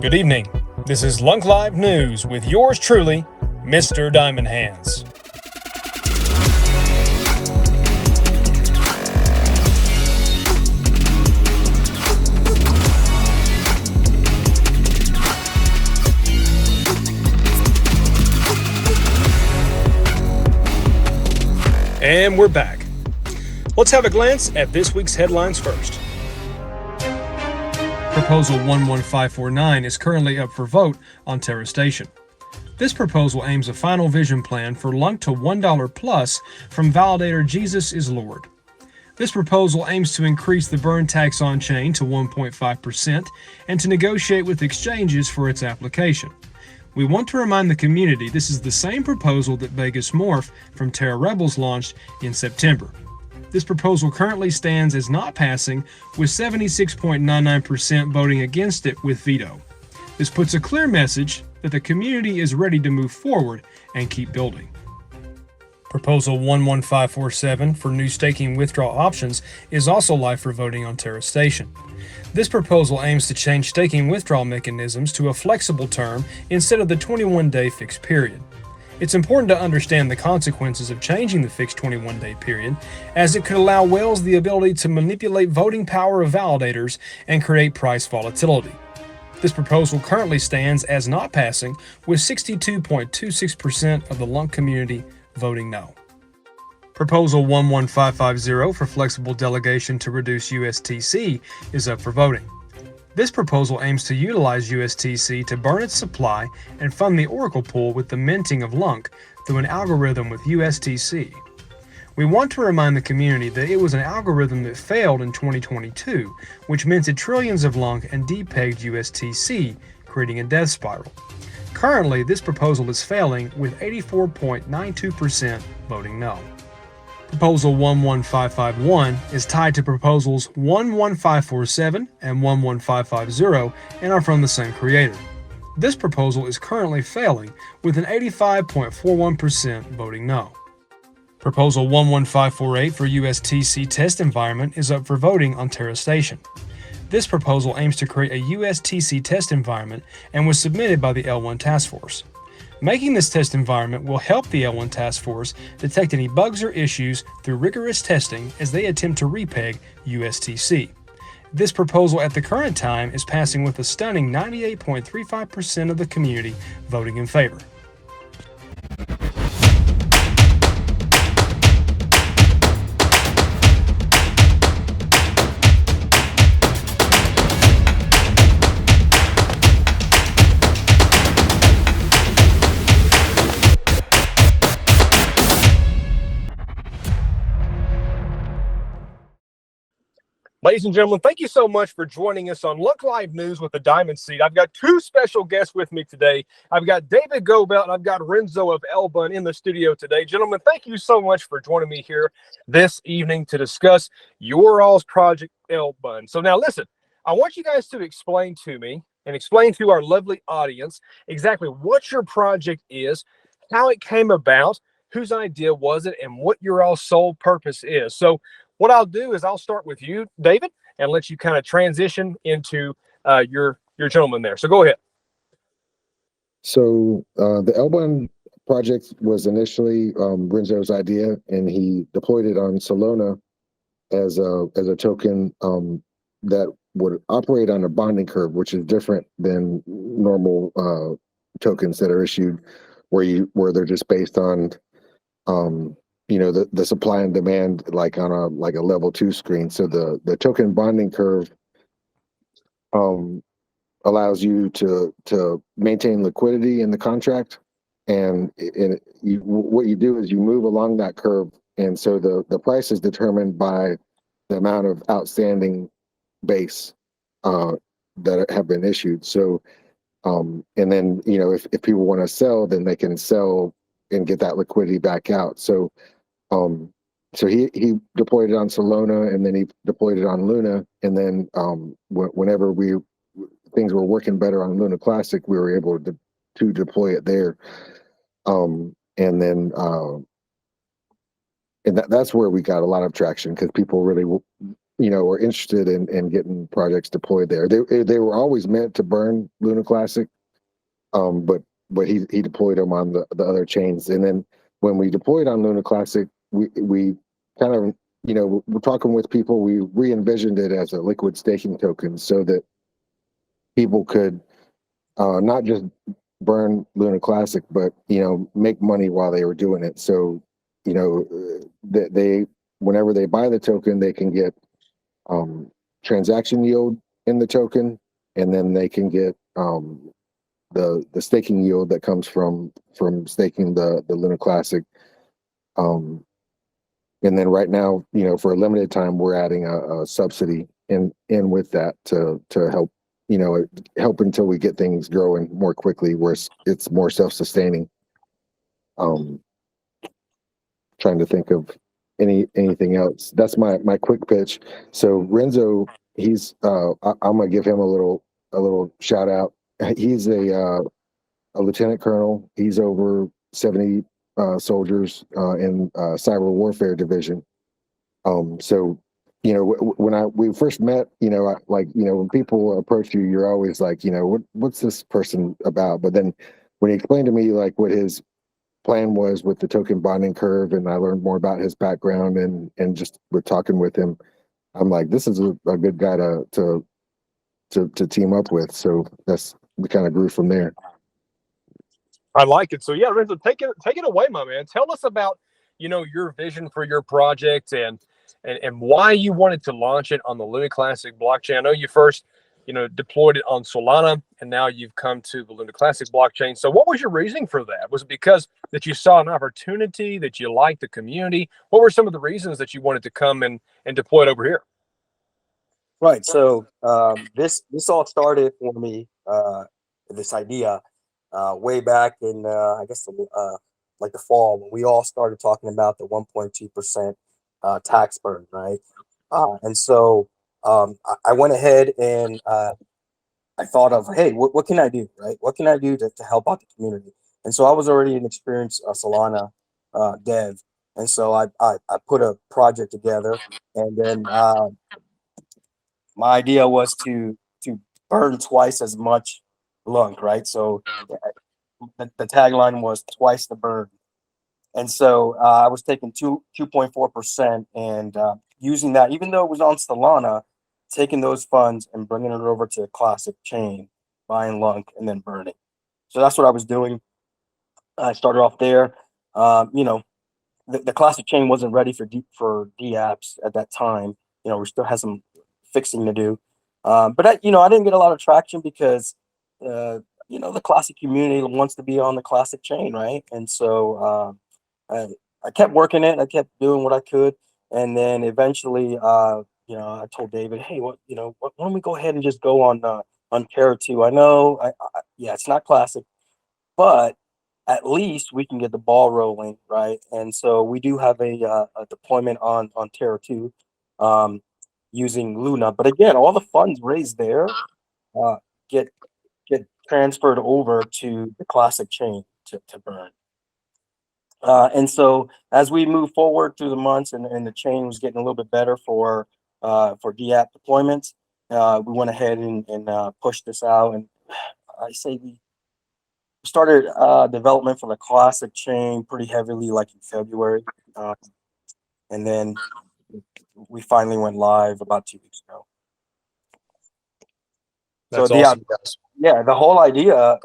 Good evening. This is LuncLiveNews with yours truly, Mr. Diamond Hands. And we're back. Let's have a glance at this week's headlines first. Proposal 11549 is currently up for vote on Terra Station. This proposal aims a final vision plan for Lunk to $1 plus from validator Jesus is Lord. This proposal aims to increase the burn tax on chain to 1.5% and to negotiate with exchanges for its application. We want to remind the community this is the same proposal that Vegas Morph from Terra Rebels launched in September. This proposal currently stands as not passing, with 76.99% voting against it with veto. This puts a clear message that the community is ready to move forward and keep building. Proposal 11547 for new staking withdrawal options is also live for voting on Terra Station. This proposal aims to change staking withdrawal mechanisms to a flexible term instead of the 21-day fixed period. It's important to understand the consequences of changing the fixed 21-day period, as it could allow whales the ability to manipulate voting power of validators and create price volatility. This proposal currently stands as not passing, with 62.26% of the Lunk community voting no. Proposal 11550 for flexible delegation to reduce USTC is up for voting. This proposal aims to utilize USTC to burn its supply and fund the Oracle pool with the minting of Lunk through an algorithm with USTC. We want to remind the community that it was an algorithm that failed in 2022, which minted trillions of Lunk and depegged USTC, creating a death spiral. Currently, this proposal is failing, with 84.92% voting no. Proposal 11551 is tied to proposals 11547 and 11550 and are from the same creator. This proposal is currently failing, with an 85.41% voting no. Proposal 11548 for USTC test environment is up for voting on Terra Station. This proposal aims to create a USTC test environment and was submitted by the L1 Task Force. Making this test environment will help the L1 Task Force detect any bugs or issues through rigorous testing as they attempt to repeg USTC. This proposal at the current time is passing with a stunning 98.35% of the community voting in favor. Ladies and gentlemen, thank you so much for joining us on Lunk Live News with the Diamond Seat. I've got two special guests with me today. I've got David Goebelt and I've got Renzo of LBUN in the studio today. Gentlemen, thank you so much for joining me here this evening to discuss your all's project, LBUN. So now listen, I want you guys to explain to me and explain to our lovely audience exactly what your project is, how it came about, whose idea was it, and what your all's sole purpose is. So what I'll do is I'll start with you, David, and let you kind of transition into your gentleman there. So go ahead. So the LBUN project was initially Renzo's idea, and he deployed it on Solana as a token that would operate on a bonding curve, which is different than normal tokens that are issued, where they're just based on the supply and demand, like on a level 2 screen. So the token bonding curve allows you to maintain liquidity in the contract, and what you do is you move along that curve, and so the price is determined by the amount of outstanding base that have been issued. So and then if people want to sell, then they can sell and get that liquidity back out. So he deployed it on Solana, and then he deployed it on Luna, and then whenever things were working better on LunaClassic, we were able to deploy it there. And that's where we got a lot of traction, because people really are interested in getting projects deployed there. They were always meant to burn LunaClassic, but he deployed them on the other chains. And then when we deployed on LunaClassic, we kind of, we're talking with people. We re-envisioned it as a liquid staking token so that people could not just burn LunaClassic, but make money while they were doing it. So they whenever they buy the token, they can get transaction yield in the token, and then they can get the staking yield that comes from staking the LunaClassic. And then right now, for a limited time, we're adding a subsidy in with that to help help until we get things growing more quickly, where it's more self-sustaining. Trying to think of anything else. That's my quick pitch. So Renzo, he's I'm gonna give him a little shout out. He's a lieutenant colonel. He's over 70 soldiers in cyber warfare division. So when we first met, when people approach you, you're always like, what's this person about? But then when he explained to me like what his plan was with the token bonding curve, and I learned more about his background, and just with talking with him, I'm like, this is a good guy to team up with. So we kind of grew from there. I like it. So yeah, Renzo, take it away, my man. Tell us about your vision for your project and why you wanted to launch it on the LunaClassic blockchain. I know you first deployed it on Solana, and now you've come to the LunaClassic blockchain. So what was your reasoning for that? Was it because that you saw an opportunity, that you liked the community? What were some of the reasons that you wanted to come and deploy it over here? Right. So this all started for me, this idea, way back in I guess like the fall, when we all started talking about the 1.2% tax burden, right? And so I went ahead and I thought of, hey, what can I do, right? What can I do to help out the community? And so I was already an experienced Solana dev, and so I put a project together, and then my idea was to burn twice as much lunk, right? So the tagline was twice the burn. And so I was taking 2.4% and using that, even though it was on Solana, taking those funds and bringing it over to a classic chain, buying lunk and then burning. So that's what I was doing. I started off there. The classic chain wasn't ready for dApps at that time. We still had some fixing to do. But I didn't get a lot of traction because the classic community wants to be on the classic chain, right? And so I kept working it. I kept doing what I could, and then eventually, I told David, "Hey, why don't we go ahead and just go on Terra 2? I know, it's not classic, but at least we can get the ball rolling, right?" And so we do have a deployment on Terra 2 using Luna, but again, all the funds raised there get transferred over to the classic chain to burn. And so as we move forward through the months and the chain was getting a little bit better for dApp deployments, we went ahead and pushed this out. And I say we started development for the classic chain pretty heavily, like in February. And then we finally went live about 2 weeks ago. That's so awesome. the whole idea,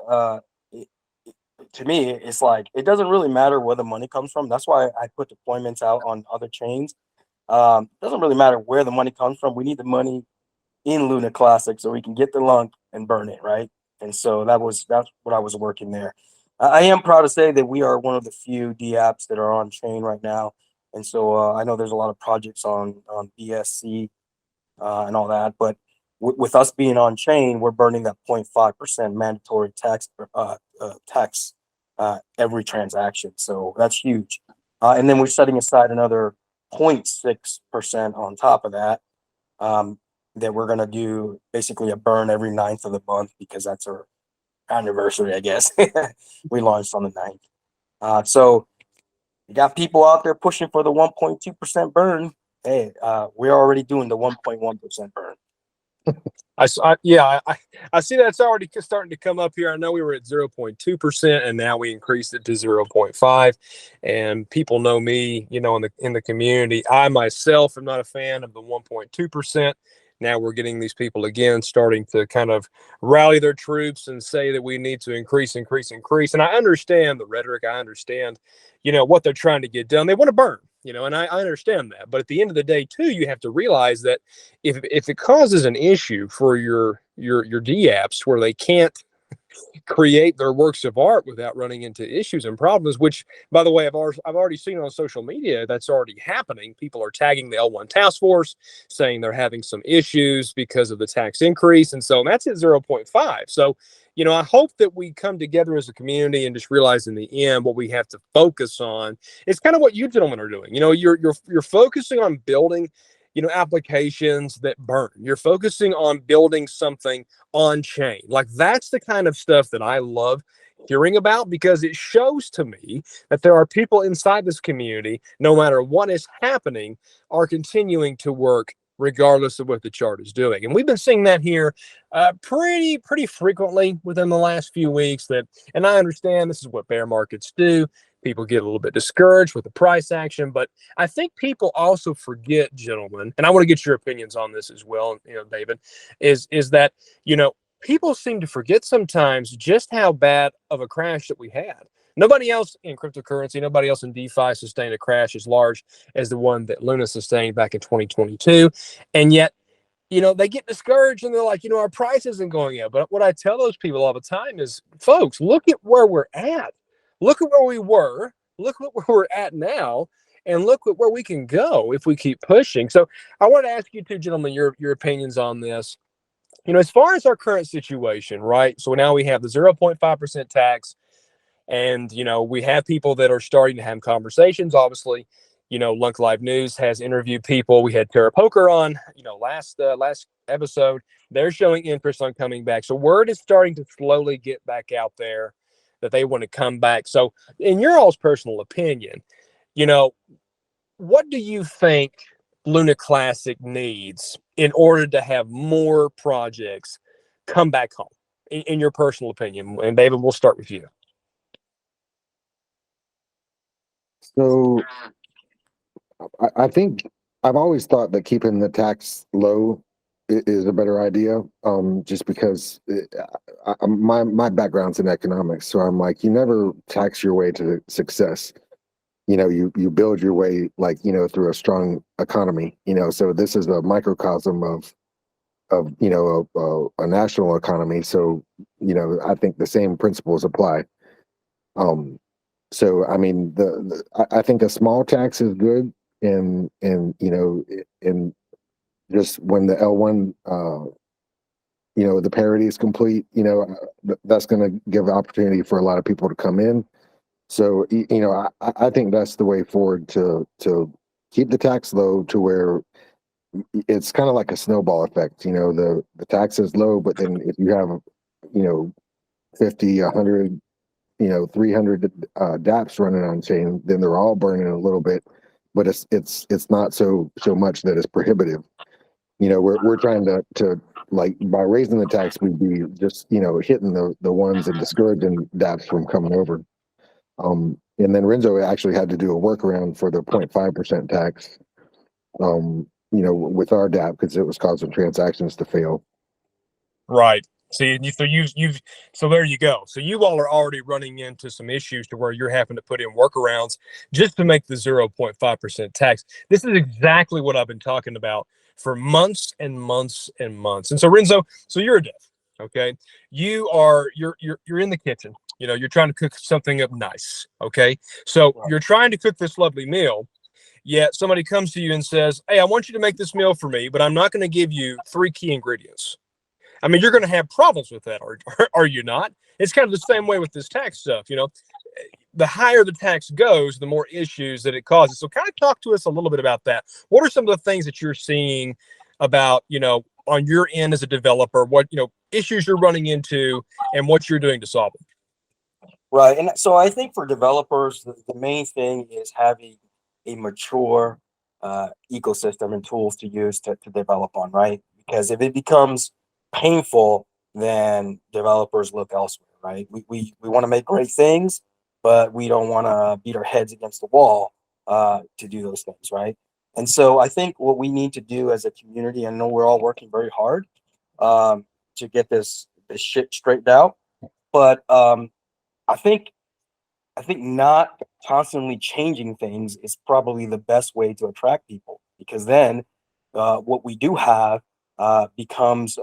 to me, it's like, it doesn't really matter where the money comes from. That's why I put deployments out on other chains. It doesn't really matter where the money comes from. We need the money in LunaClassic so we can get the lunk and burn it, right? And so that's what I was working there. I am proud to say that we are one of the few dApps that are on chain right now. And so I know there's a lot of projects on BSC and all that, but with us being on chain, we're burning that 0.5% mandatory tax every transaction. So that's huge. And then we're setting aside another 0.6% on top of that, that we're going to do basically a burn every 9th of the month, because that's our anniversary, I guess. We launched on the 9th. So you got people out there pushing for the 1.2% burn. Hey, we're already doing the 1.1% burn. I see that's already starting to come up here. I know we were at 0.2%, and now we increased it to 0.5. And people know me, in the community. I myself am not a fan of the 1.2%. Now we're getting these people again starting to kind of rally their troops and say that we need to increase. And I understand the rhetoric. I understand, what they're trying to get done. They want to burn, and I understand that. But at the end of the day, too, you have to realize that if it causes an issue for your DApps where they can't create their works of art without running into issues and problems, which, by the way, I've already seen on social media that's already happening. People are tagging the L1 task force saying they're having some issues because of the tax increase. And so that's at 0.5. So, I hope that we come together as a community and just realize in the end what we have to focus on. It's kind of what you gentlemen are doing. You're focusing on building applications that burn. You're focusing on building something on chain. Like, that's the kind of stuff that I love hearing about, because it shows to me that there are people inside this community, no matter what is happening, are continuing to work regardless of what the chart is doing. And we've been seeing that here pretty frequently within the last few weeks. And I understand this is what bear markets do. People get a little bit discouraged with the price action, but I think people also forget, gentlemen, and I want to get your opinions on this as well, David, is that, people seem to forget sometimes just how bad of a crash that we had. Nobody else in cryptocurrency, nobody else in DeFi sustained a crash as large as the one that Luna sustained back in 2022. And yet, they get discouraged and they're like, our price isn't going up. But what I tell those people all the time is, folks, look at where we're at. Look at where we were. Look at where we're at now. And look at where we can go if we keep pushing. So I want to ask you two gentlemen your opinions on this. As far as our current situation, right? So now we have the 0.5% tax. And, we have people that are starting to have conversations. Obviously, LuncLiveNews has interviewed people. We had Terra Poker on, last episode. They're showing interest on coming back. So word is starting to slowly get back out there that they want to come back. So in your all's personal opinion, what do you think LunaClassic needs in order to have more projects come back home, in your personal opinion? And David, we'll start with you. So I think I've always thought that keeping the tax low is a better idea. Just because my background's in economics, so I'm like, you never tax your way to success. You build your way, through a strong economy. So this is a microcosm of a national economy. So I think the same principles apply. So I mean, I think a small tax is good, and just when the L1 the parity is complete, that's going to give opportunity for a lot of people to come in. So I think that's the way forward, to keep the tax low, to where it's kind of like a snowball effect. The tax is low, but then if you have 50, 100, 300 dApps running on chain, then they're all burning a little bit, but it's not so much that it's prohibitive. We're trying to like, by raising the tax, we'd be just hitting the ones and discouraging dApps from coming over. And then Renzo actually had to do a workaround for the 0.5% tax, with our dApp, because it was causing transactions to fail. Right. See, so there you go. So you all are already running into some issues to where you're having to put in workarounds just to make the 0.5% tax. This is exactly what I've been talking about for months and months and months. And so, Renzo, so you're a dev, okay? You're in the kitchen. You're trying to cook something up nice, okay? So you're trying to cook this lovely meal, yet somebody comes to you and says, "Hey, I want you to make this meal for me, but I'm not going to give you 3 key ingredients." I mean, you're going to have problems with that, are you not? It's kind of the same way with this tax stuff. The higher the tax goes, the more issues that it causes. So kind of talk to us a little bit about that. What are some of the things that you're seeing about, on your end as a developer, what, issues you're running into and what you're doing to solve them? Right. And so I think for developers, the main thing is having a mature ecosystem and tools to use to develop on, right? Because if it becomes painful, then developers look elsewhere, right? We want to make great things, but we don't want to beat our heads against the wall to do those things, right? And so I think what we need to do as a community, I know we're all working very hard to get this shit straightened out, but I think not constantly changing things is probably the best way to attract people, because then what we do have becomes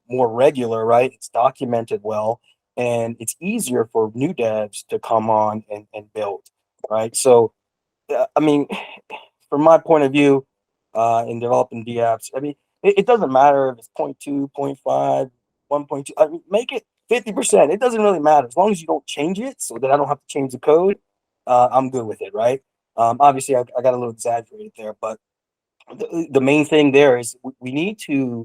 more regular, right? It's documented well, and it's easier for new devs to come on and build, right? So, I mean, from my point of view, in developing D apps, I mean, it doesn't matter if it's 0.2, 0.5, 1.2. I mean, make it 50%. It doesn't really matter as long as you don't change it, so that I don't have to change the code. I'm good with it, right? Obviously, I got a little exaggerated there, but the main thing there is we need to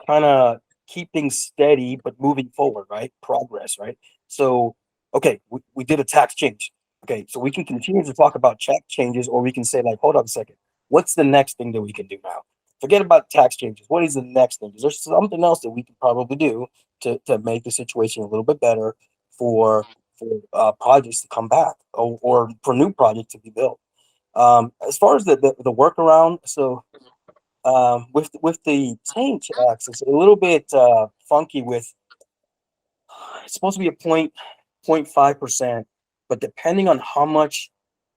kind of keep things steady but moving forward, right? Progress, right? So, okay, we did a tax change. Okay, so we can continue to talk about tax changes, or we can say, like, hold on a second, what's the next thing that we can do now? Forget about tax changes. What is the next thing? Is there something else that we can probably do to make the situation a little bit better for projects to come back, or for new projects to be built? As far as the workaround, so with the change tax, it's a little bit funky. With it's supposed to be a 0.5%, but depending on how much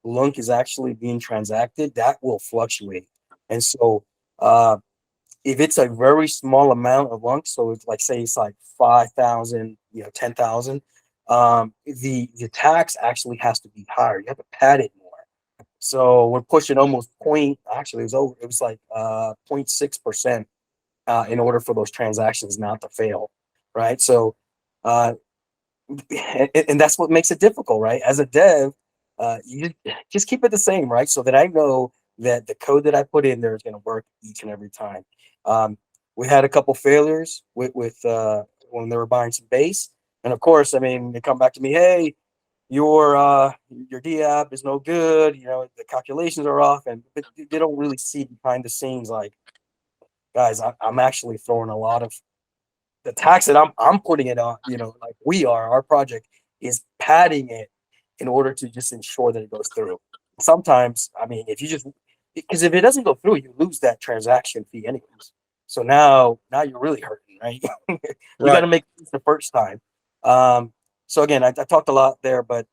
Lunk is actually being transacted, that will fluctuate. And so if it's a very small amount of Lunk, so it's like, say it's like 5,000, 10,000, the tax actually has to be higher. You have to pad it more. So we're pushing almost actually it was like 0.6% in order for those transactions not to fail, right? So and that's what makes it difficult, right? As a dev, you just keep it the same, right? So that I know that the code that I put in there is going to work each and every time. We had a couple failures with when they were buying some base, and of course, I mean, they come back to me, hey, your D app is no good. The calculations are off, and but they don't really see behind the scenes, like, guys, I'm actually throwing a lot of the tax that I'm putting it on, like our project is padding it in order to just ensure that it goes through. Sometimes, I mean, because if it doesn't go through, you lose that transaction fee anyways. So now you're really hurting, right? You got to make it the first time. So again, I talked a lot there, but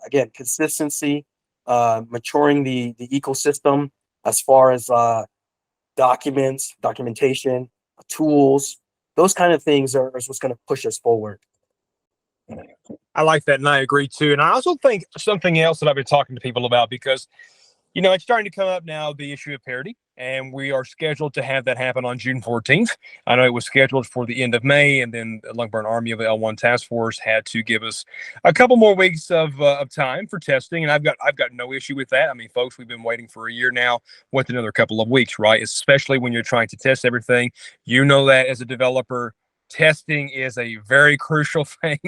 again, consistency, maturing the ecosystem as far as documentation, tools, those kind of things are what's going to push us forward. I like that, and I agree too. And I also think something else that I've been talking to people about, because it's starting to come up now, the issue of parity, and we are scheduled to have that happen on June 14th. I know it was scheduled for the end of May, and then the Lunk Burn Army of the L1 Task Force had to give us a couple more weeks of time for testing, and I've got no issue with that. I mean, folks, we've been waiting for a year now. What's another couple of weeks, right? Especially when you're trying to test everything. You know that as a developer, testing is a very crucial thing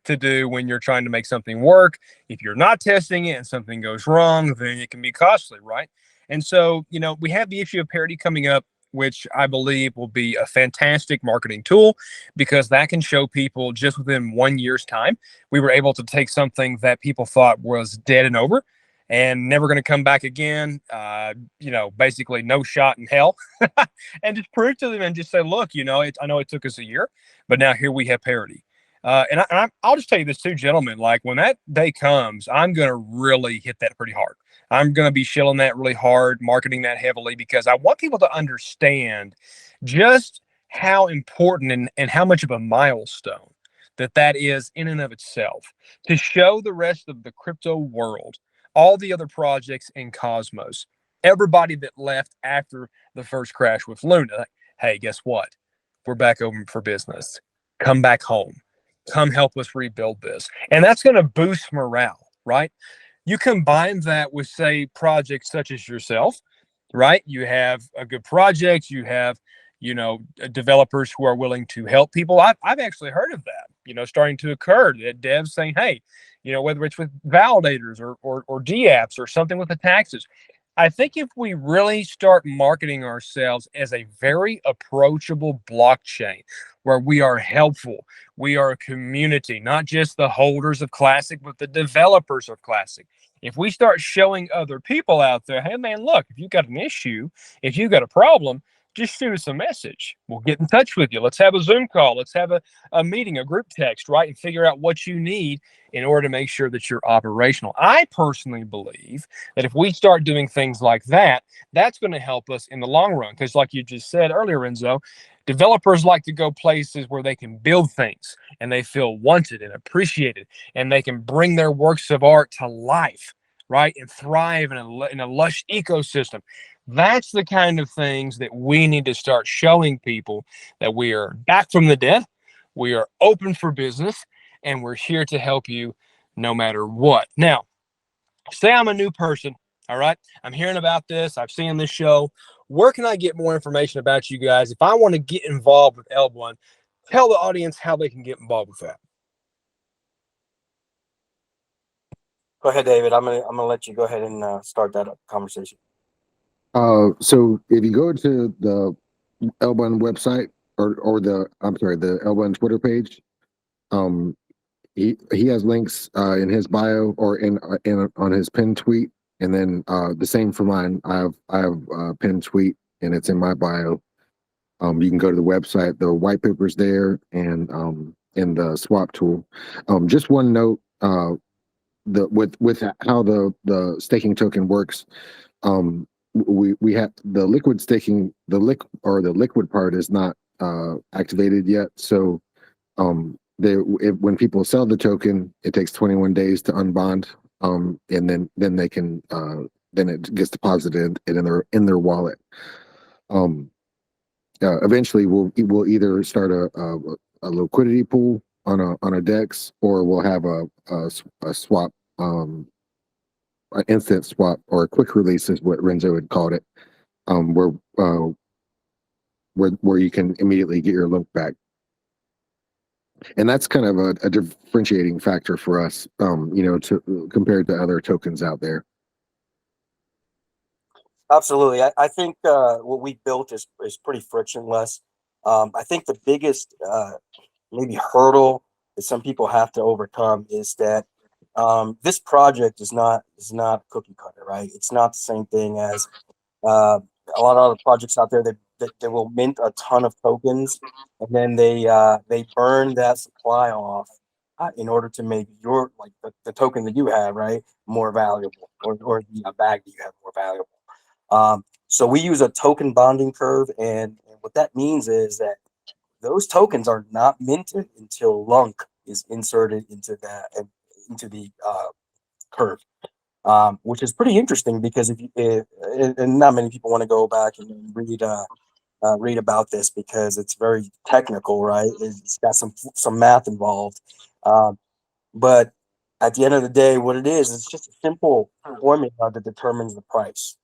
to do when you're trying to make something work. If you're not testing it and something goes wrong, then it can be costly, right? And so, we have the issue of parity coming up, which I believe will be a fantastic marketing tool, because that can show people just within 1 year's time, we were able to take something that people thought was dead and over and never going to come back again, basically no shot in hell, and just prove to them and just say, look, I know it took us a year, but now here we have parity. I'll just tell you this too, gentlemen, like when that day comes, I'm going to really hit that pretty hard. I'm going to be shilling that really hard, marketing that heavily, because I want people to understand just how important and how much of a milestone that is in and of itself, to show the rest of the crypto world, all the other projects in Cosmos, everybody that left after the first crash with Luna, hey, guess what? We're back open for business. Come back home. Come help us rebuild this. And that's going to boost morale, right? You combine that with, say, projects such as yourself, right? You have a good project. You have, developers who are willing to help people. I've actually heard of that, starting to occur, that devs saying, hey, whether it's with validators or D apps or something with the taxes, I think if we really start marketing ourselves as a very approachable blockchain where we are helpful, we are a community, not just the holders of Classic, but the developers of Classic. If we start showing other people out there, hey man, look, if you got an issue, if you got a problem, just shoot us a message. We'll get in touch with you. Let's have a Zoom call. Let's have a meeting, a group text, right? And figure out what you need in order to make sure that you're operational. I personally believe that if we start doing things like that, that's going to help us in the long run. Because, like you just said earlier, Renzo, developers like to go places where they can build things and they feel wanted and appreciated, and they can bring their works of art to life, right? And thrive in a lush ecosystem. That's the kind of things that we need to start showing people, that we are back from the dead, we are open for business, and we're here to help you no matter what. Now, say I'm a new person, all right? I'm hearing about this. I've seen this show. Where can I get more information about you guys? If I want to get involved with LBUN, tell the audience how they can get involved with that. Go ahead, David. I'm gonna let you go ahead and start that conversation. So if you go to the LBUN website or the LBUN Twitter page, he has links in his bio or in on his pinned tweet, and then the same for mine. I have a pinned tweet, and it's in my bio. You can go to the website. The white paper's there, and in the swap tool. Just one note: with how the staking token works. We have the liquid staking, the liquid part is not activated yet. So when people sell the token, it takes 21 days to unbond, and then they can then it gets deposited in their wallet. Eventually, we'll either start a liquidity pool on a DEX, or we'll have a swap, an instant swap, or a quick release is what Renzo had called it, where you can immediately get your link back. And that's kind of a differentiating factor for us, compared to other tokens out there. Absolutely. I think what we built is pretty frictionless. I think the biggest maybe hurdle that some people have to overcome is that this project is not cookie cutter, right? It's not the same thing as a lot of other projects out there that will mint a ton of tokens, and then they burn that supply off in order to make your the token that you have, right, more valuable, or the bag that you have more valuable. So we use a token bonding curve, and what that means is that those tokens are not minted until Lunk is inserted into the curve, which is pretty interesting because and not many people want to go back and read about this because it's very technical, right? It's got some math involved, but at the end of the day, what it is, it's just a simple formula that determines the price.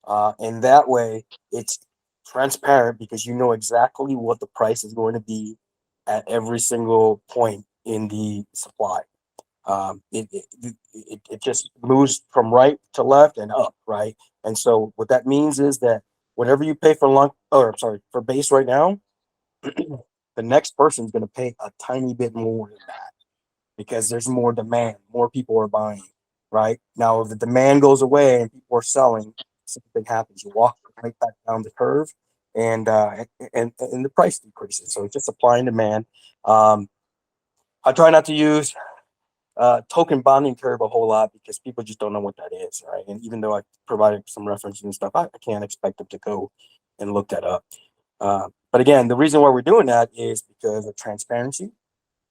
And that way, it's transparent because you know exactly what the price is going to be at every single point in the supply. It just moves from right to left and up, right? And so what that means is that whatever you pay for base right now, the next person is going to pay a tiny bit more than that because there's more demand, more people are buying, right? Now, if the demand goes away and people are selling, something happens. You walk right back down the curve, and the price decreases. So it's just supply and demand. I try not to use token bonding curve a whole lot because people just don't know what that is, right? And even though I provided some references and stuff, I can't expect them to go and look that up. But again, the reason why we're doing that is because of transparency,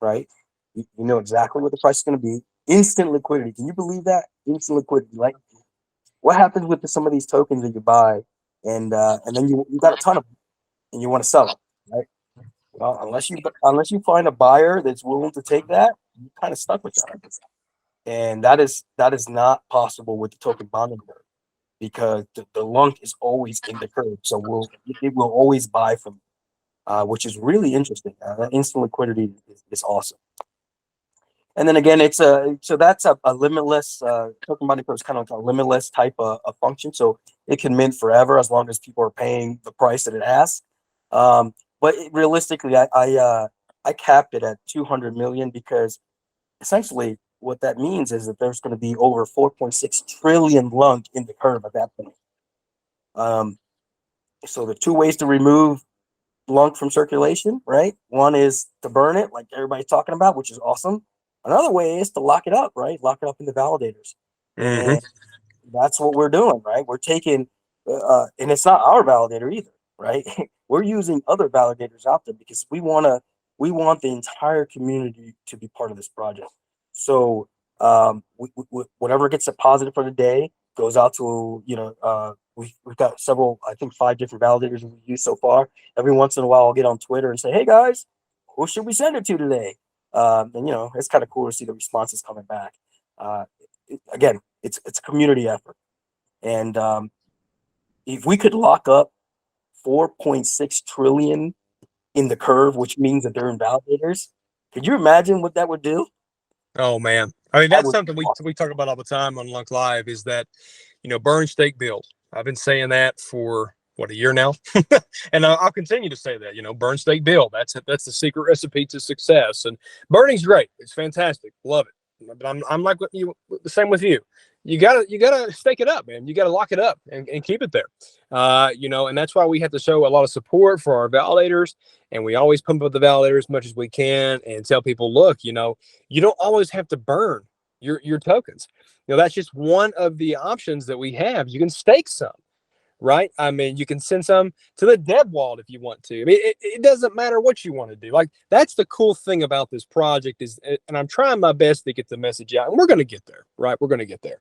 right? You know exactly what the price is going to be. Instant liquidity. Can you believe that? Instant liquidity. Like, what happens with some of these tokens that you buy, and then you got a ton of them, and you want to sell them, right? Well, unless you find a buyer that's willing to take that, you're kind of stuck with that. And that is not possible with the token bonding curve because the lunk is always in the curve, so it will always buy from, which is really interesting. That instant liquidity is awesome. And then again, it's so that's a limitless token money is kind of like a limitless type of function. So it can mint forever as long as people are paying the price that it has. But realistically, I capped it at 200 million because essentially what that means is that there's going to be over 4.6 trillion lunk in the curve at that point. So the two ways to remove lunk from circulation, right? One is to burn it, like everybody's talking about, which is awesome. Another way is to lock it up, right? Lock it up in the validators. And that's what we're doing, right? We're taking, and it's not our validator either, right? We're using other validators out there because we want the entire community to be part of this project. So whatever gets deposited for the day goes out to, we've got several, I think 5 different validators we've used so far. Every once in a while, I'll get on Twitter and say, hey guys, who should we send it to today? And it's kind of cool to see the responses coming back. Again, it's a community effort. And if we could lock up 4.6 trillion in the curve, which means that they're in validators, could you imagine what that would do? Oh man, I mean, That that's would something we talk about all the time on Lunk Live, is that, burn, stake, build. I've been saying that for what, a year now, and I'll continue to say that. Burn, stake, build. That's the secret recipe to success. And burning's great. It's fantastic. Love it. But I'm like the same with you. You gotta stake it up, man. You gotta lock it up and keep it there. And that's why we have to show a lot of support for our validators, and we always pump up the validators as much as we can and tell people, look, you don't always have to burn your tokens. That's just one of the options that we have. You can stake some, right? I mean, you can send some to the dead wallet if you want to. I mean, it doesn't matter what you want to do. Like, that's the cool thing about this project and I'm trying my best to get the message out, and we're going to get there, right? We're going to get there.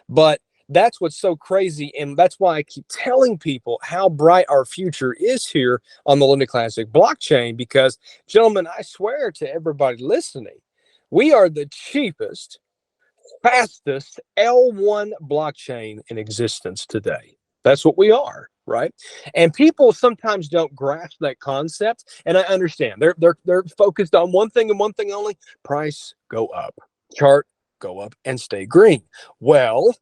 But that's what's so crazy, and that's why I keep telling people how bright our future is here on the LunaClassic blockchain, because, gentlemen, I swear to everybody listening, we are the cheapest, fastest L1 blockchain in existence today. That's what we are, right? And people sometimes don't grasp that concept, and I understand. They're focused on one thing and one thing only: price go up, chart go up, and stay green. Well,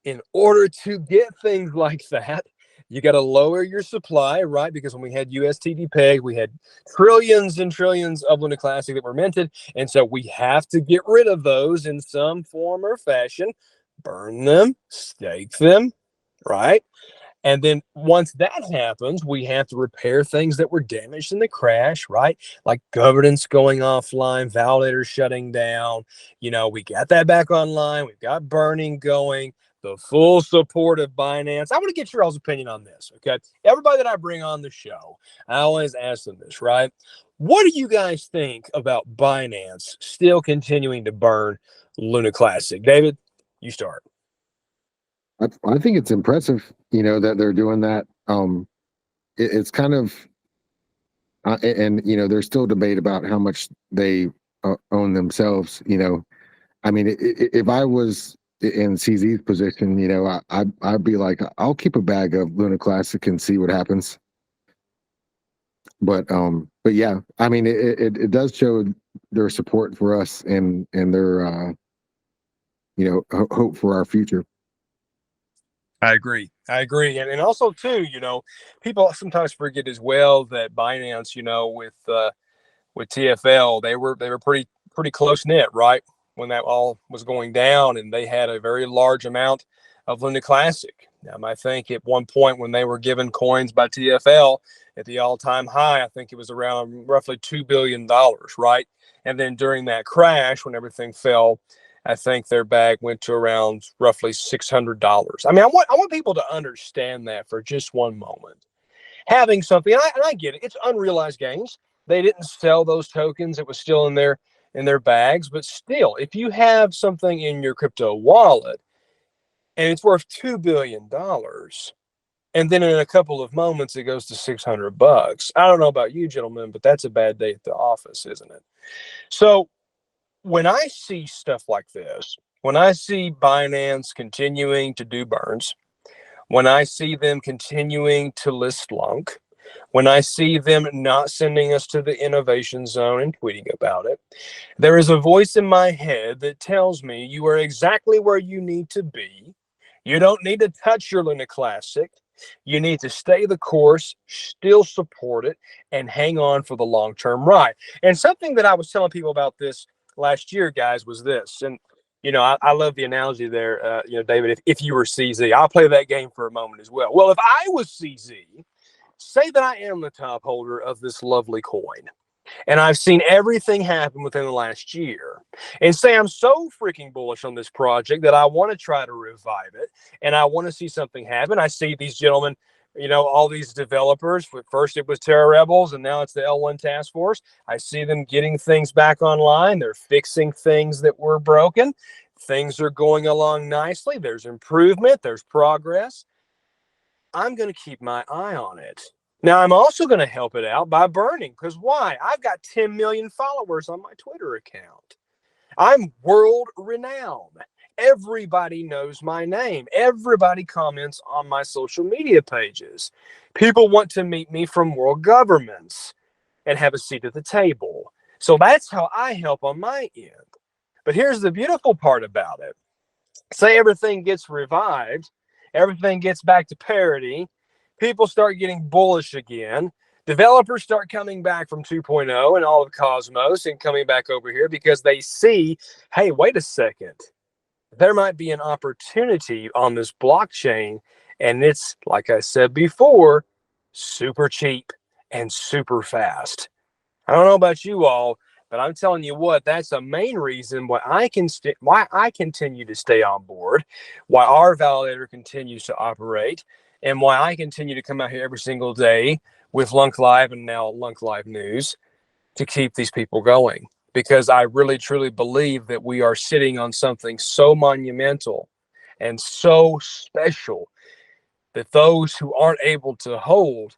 in order to get things like that, you got to lower your supply, right? Because when we had USTD peg, we had trillions and trillions of LunaClassic that were minted. And so we have to get rid of those in some form or fashion, burn them, stake them, right? And then once that happens, we have to repair things that were damaged in the crash, right? Like governance going offline, validators shutting down. We got that back online. We've got burning going, the full support of Binance. I want to get your all's opinion on this, okay? Everybody that I bring on the show, I always ask them this, right? What do you guys think about Binance still continuing to burn LunaClassic? David, you start. I think it's impressive, that they're doing that. It's kind of, and there's still debate about how much they own themselves. I mean, if I was in CZ's position, I'd be like, I'll keep a bag of LunaClassic and see what happens. But yeah, I mean, it does show their support for us and their hope for our future. I agree. And also too, people sometimes forget as well that Binance, with TFL, they were pretty close knit, right? When that all was going down, and they had a very large amount of LunaClassic. I think at one point when they were given coins by TFL at the all-time high, I think it was around roughly $2 billion, right? And then during that crash, when everything fell, I think their bag went to around roughly $600. I mean, I want people to understand that for just one moment. Having something, and I get it, it's unrealized gains. They didn't sell those tokens; it was still in their bags. But still, if you have something in your crypto wallet and it's worth $2 billion, and then in a couple of moments it goes to $600, I don't know about you, gentlemen, but that's a bad day at the office, isn't it? So when I see stuff like this, when I see Binance continuing to do burns, when I see them continuing to list Lunk, when I see them not sending us to the innovation zone and tweeting about it, there is a voice in my head that tells me you are exactly where you need to be. You don't need to touch your LunaClassic. You need to stay the course, still support it, and hang on for the long-term ride. And something that I was telling people about this last year, guys, was this. And, I love the analogy there, David, if you were CZ. I'll play that game for a moment as well. Well, if I was CZ, say that I am the top holder of this lovely coin, and I've seen everything happen within the last year, and say I'm so freaking bullish on this project that I want to try to revive it, and I want to see something happen. I see these gentlemen, all these developers. First it was Terra Rebels, and now it's the L1 Task Force. I see them getting things back online. They're fixing things that were broken. Things are going along nicely. There's improvement. There's progress. I'm going to keep my eye on it. Now, I'm also going to help it out by burning, because why? I've got 10 million followers on my Twitter account. I'm world renowned. Everybody knows my name. Everybody comments on my social media pages. People want to meet me from world governments and have a seat at the table. So that's how I help on my end. But here's the beautiful part about it. Say everything gets revived, everything gets back to parity, people start getting bullish again, developers start coming back from 2.0 and all of Cosmos and coming back over here because they see, hey, wait a second, there might be an opportunity on this blockchain, and it's, like I said before, super cheap and super fast. I don't know about you all, but I'm telling you what, that's the main reason why I continue to stay on board, why our validator continues to operate, and why I continue to come out here every single day with Lunk Live and now LuncLiveNews to keep these people going. Because I really, truly believe that we are sitting on something so monumental and so special that those who aren't able to hold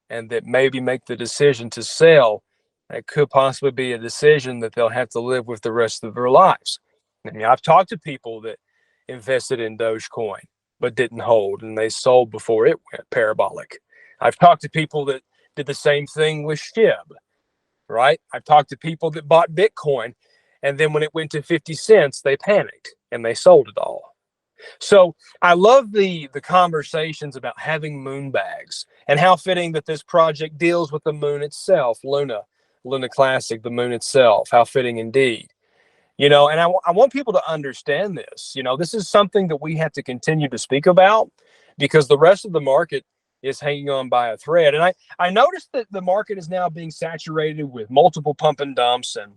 and that maybe make the decision to sell, that could possibly be a decision that they'll have to live with the rest of their lives. I mean, I've talked to people that invested in Dogecoin but didn't hold, and they sold before it went parabolic. I've talked to people that did the same thing with SHIB, right? I've talked to people that bought Bitcoin, and then when it went to 50 cents, they panicked and they sold it all. So I love the conversations about having moon bags, and how fitting that this project deals with the moon itself, LunaClassic, the moon itself. How fitting indeed. And I want people to understand this. This is something that we have to continue to speak about, because the rest of the market is hanging on by a thread. And I noticed that the market is now being saturated with multiple pump and dumps and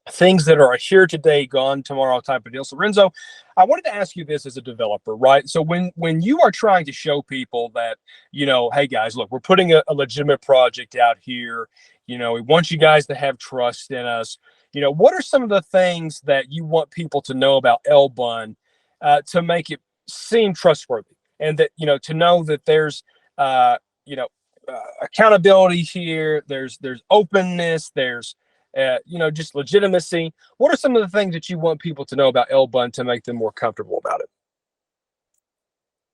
things that are here today, gone tomorrow type of deal. So Renzo, I wanted to ask you this as a developer, right? So when you are trying to show people that, hey guys, look, we're putting a legitimate project out here, we want you guys to have trust in us. What are some of the things that you want people to know about LBUN to make it seem trustworthy, and that, to know that there's, accountability here, there's openness, there's, just legitimacy. What are some of the things that you want people to know about LBUN to make them more comfortable about it?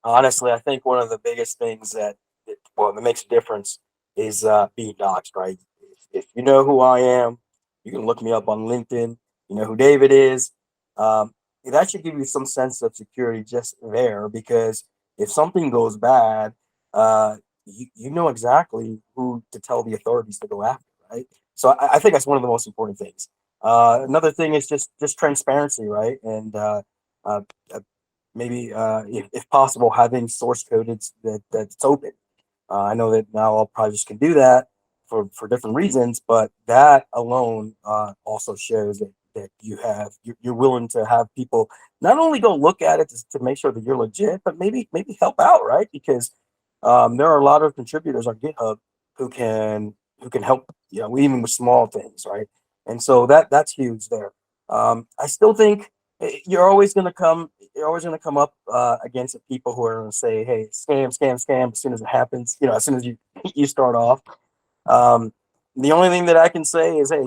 Honestly, I think one of the biggest things that makes a difference is being doxxed, right? If you know who I am, you can look me up on LinkedIn. You know who David is. That should give you some sense of security just there, because if something goes bad, you know exactly who to tell the authorities to go after, right? So I think that's one of the most important things. Another thing is just transparency, right? And maybe if possible, having source code that's open. I know that now all projects can do that for different reasons, but that alone also shows that you're willing to have people not only go look at it to make sure that you're legit, but maybe help out, right? Because there are a lot of contributors on GitHub who can help, even with small things, right? And so that's huge there. I still think you're always going to come up against people who are going to say, hey, scam as soon as it happens, as soon as you start off. The only thing that I can say is, hey,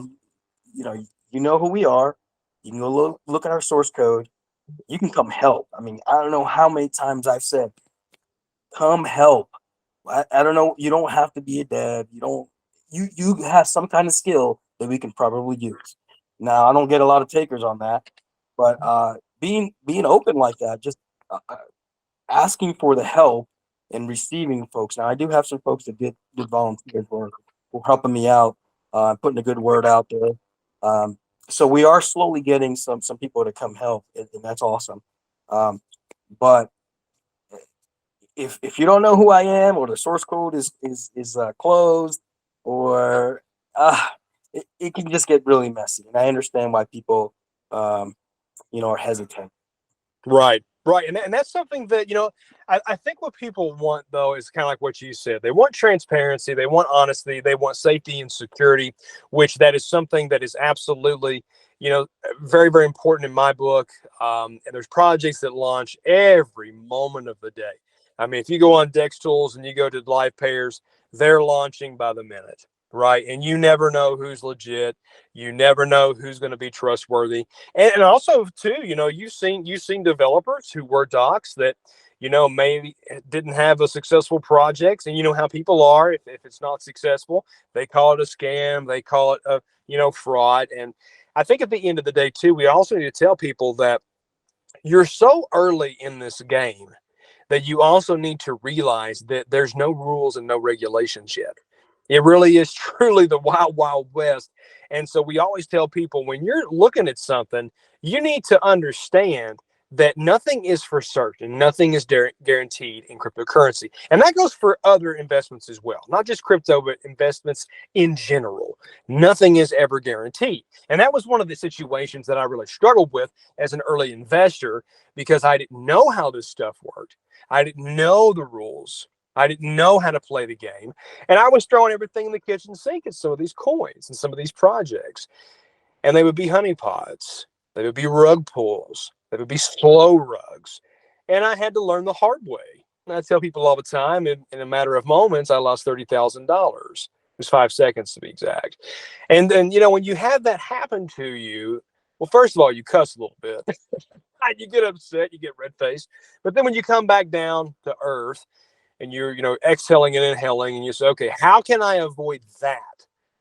you know who we are. You can go look at our source code. You can come help. I mean, I don't know how many times I've said, come help. I don't know. You don't have to be a dev. You have some kind of skill that we can probably use. Now, I don't get a lot of takers on that, but being open like that, just asking for the help and receiving folks. Now, I do have some folks that did volunteer for helping me out, putting a good word out there. So we are slowly getting some people to come help, and that's awesome. But if you don't know who I am, or the source code is closed, or it can just get really messy, and I understand why people are hesitant. Right, right. And that's something that, I think what people want, though, is kind of like what you said. They want transparency, they want honesty, they want safety and security, which that is something that is absolutely, very, very important in my book. And there's projects that launch every moment of the day. I mean, if you go on Dex Tools and you go to live pairs, they're launching by the minute, right? And you never know who's legit. You never know who's going to be trustworthy. And also too, you've seen developers who were docs that, maybe didn't have a successful projects, and you know how people are. If it's not successful, they call it a scam, they call it a, fraud. And I think at the end of the day too, we also need to tell people that you're so early in this game that you also need to realize that there's no rules and no regulations yet. It really is truly the wild, wild west. And so we always tell people, when you're looking at something, you need to understand that nothing is for certain, nothing is guaranteed in cryptocurrency. And that goes for other investments as well, not just crypto, but investments in general. Nothing is ever guaranteed. And that was one of the situations that I really struggled with as an early investor, because I didn't know how this stuff worked. I didn't know the rules. I didn't know how to play the game. And I was throwing everything in the kitchen sink at some of these coins and some of these projects. And they would be honeypots. They would be rug pulls. They would be slow rugs. And I had to learn the hard way. And I tell people all the time, in a matter of moments, I lost $30,000. It was 5 seconds to be exact. And then, when you have that happen to you, well, first of all, you cuss a little bit. You get upset, you get red-faced. But then when you come back down to earth, and you're, exhaling and inhaling, and you say, okay, how can I avoid that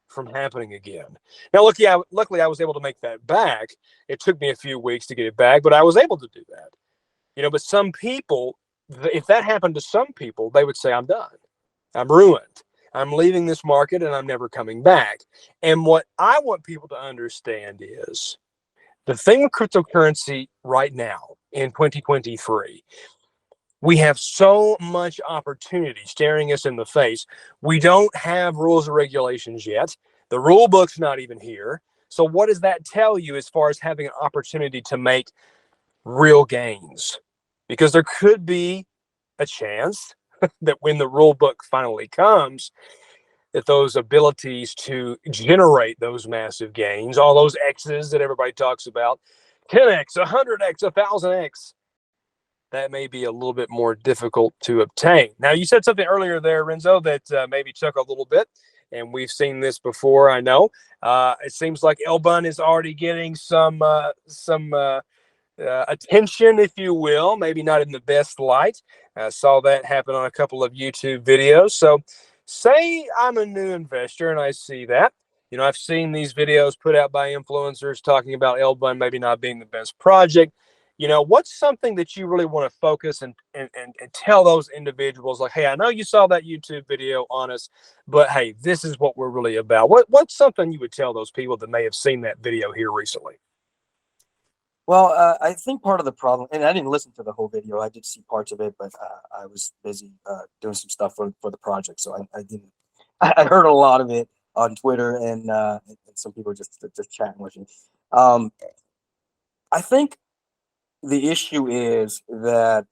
from happening again? Now, luckily, I was able to make that back. It took me a few weeks to get it back, but I was able to do that. But some people, if that happened to some people, they would say, I'm done. I'm ruined. I'm leaving this market and I'm never coming back. And what I want people to understand is the thing with cryptocurrency right now in 2023, we have so much opportunity staring us in the face. We don't have rules or regulations yet. The rule book's not even here. So what does that tell you as far as having an opportunity to make real gains? Because there could be a chance that when the rule book finally comes, that those abilities to generate those massive gains, all those X's that everybody talks about, 10x, 100x, 1000x, that may be a little bit more difficult to obtain. Now, you said something earlier there, Renzo, that maybe took a little bit, and we've seen this before, I know. It seems like LBUN is already getting some attention, if you will, maybe not in the best light. I saw that happen on a couple of YouTube videos. So say I'm a new investor and I see that. I've seen these videos put out by influencers talking about LBUN maybe not being the best project. What's something that you really want to focus and tell those individuals, like, hey, I know you saw that YouTube video on us, but hey, this is what we're really about. What's something you would tell those people that may have seen that video here recently? Well, I think part of the problem, and I didn't listen to the whole video, I did see parts of it, but I was busy doing some stuff for the project, so I didn't. I heard a lot of it on Twitter, and some people just chatting with me. I think the issue is that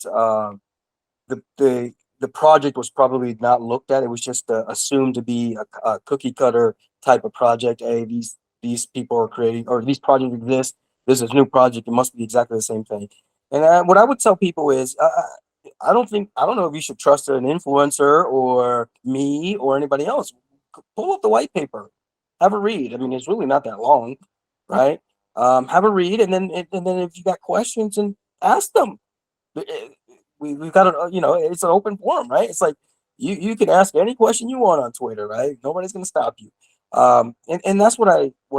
the project was probably not looked at. It was just assumed to be a cookie cutter type of project. Hey, these people are creating, or these projects exist. This is a new project. It must be exactly the same thing. And what I would tell people is, I don't know if you should trust an influencer or me or anybody else. Pull up the white paper, have a read. I mean, it's really not that long, right? Have a read, and then if you got questions, and ask them. We've got it's an open forum, right? It's like, You can ask any question you want on Twitter, right? Nobody's going to stop you. And that's what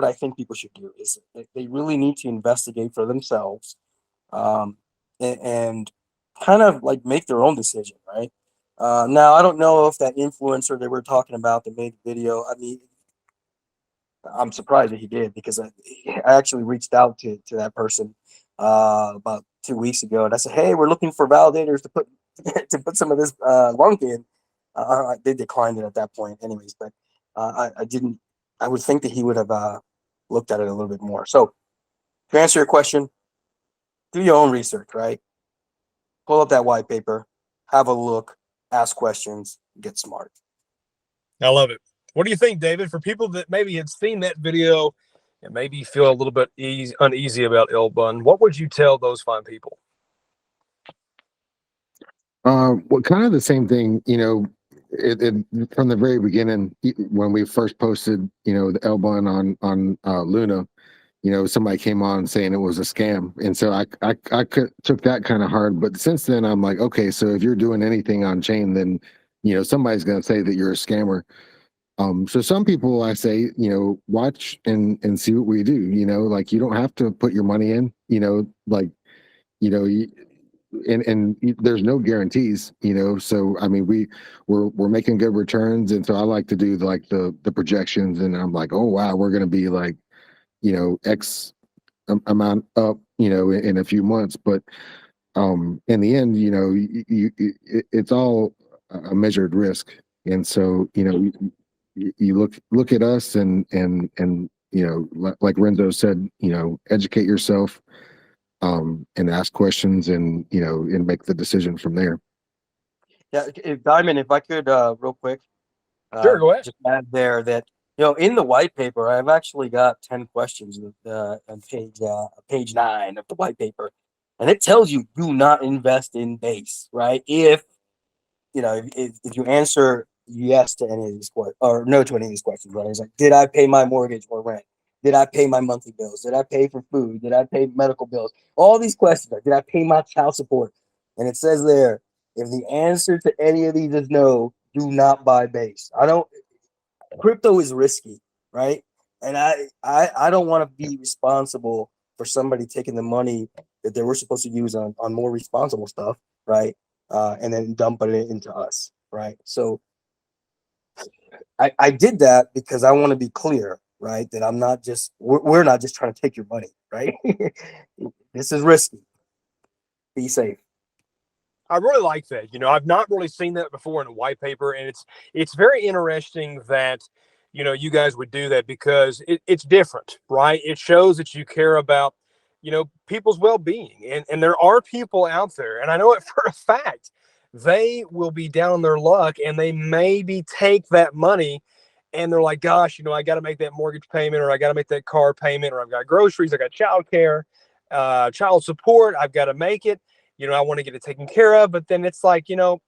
I think people should do is they really need to investigate for themselves, and kind of like make their own decision, right? Now I don't know if that influencer they were talking about that made the video. I mean, I'm surprised that he did because I actually reached out to that person about 2 weeks ago, and I said, "Hey, we're looking for validators to put to put some of this lunk in." They declined it at that point, anyways. But I didn't. I would think that he would have looked at it a little bit more. So to answer your question, do your own research, right? Pull up that white paper, have a look, ask questions, get smart. I love it. What do you think, David? For people that maybe had seen that video and maybe feel a little bit uneasy about LBUN, what would you tell those fine people? Well, kind of the same thing, from the very beginning, when we first posted, the LBUN on Luna, somebody came on saying it was a scam. And so I took that kind of hard. But since then, I'm like, okay, so if you're doing anything on chain, then, somebody's going to say that you're a scammer. So some people I say, watch and see what we do, like you don't have to put your money in, like, and there's no guarantees, so I mean we're making good returns, and so I like to do like the projections, and I'm like, oh wow, we're going to be like, X amount up, in a few months, but in the end, it's all a measured risk, and so you look at us, and like Renzo said, educate yourself, and ask questions, and and make the decision from there. Yeah, Diamond, if I could, real quick, Sure, go ahead. just add there that in the white paper, I've actually got 10 questions on page 9 of the white paper, and it tells you do not invest in base, right? If you answer yes to any of these questions or no to any of these questions, right? It's like, did I pay my mortgage or rent? Did I pay my monthly bills? Did I pay for food? Did I pay medical bills? All these questions. Like, did I pay my child support? And it says there, if the answer to any of these is no, do not buy base. Crypto is risky, right? And I don't want to be responsible for somebody taking the money that they were supposed to use on more responsible stuff, right? And then dumping it into us, right? So I did that because I want to be clear, right? That we're not just trying to take your money, right? This is risky. Be safe. I really like that. I've not really seen that before in a white paper, and it's very interesting that you guys would do that because it's different, right? It shows that you care about people's well-being, and there are people out there, and I know it for a fact, they will be down on their luck, and they maybe take that money and they're like, gosh, I got to make that mortgage payment, or I got to make that car payment, or I've got groceries, I got childcare, child support, I've got to make it. I want to get it taken care of. But then it's like, you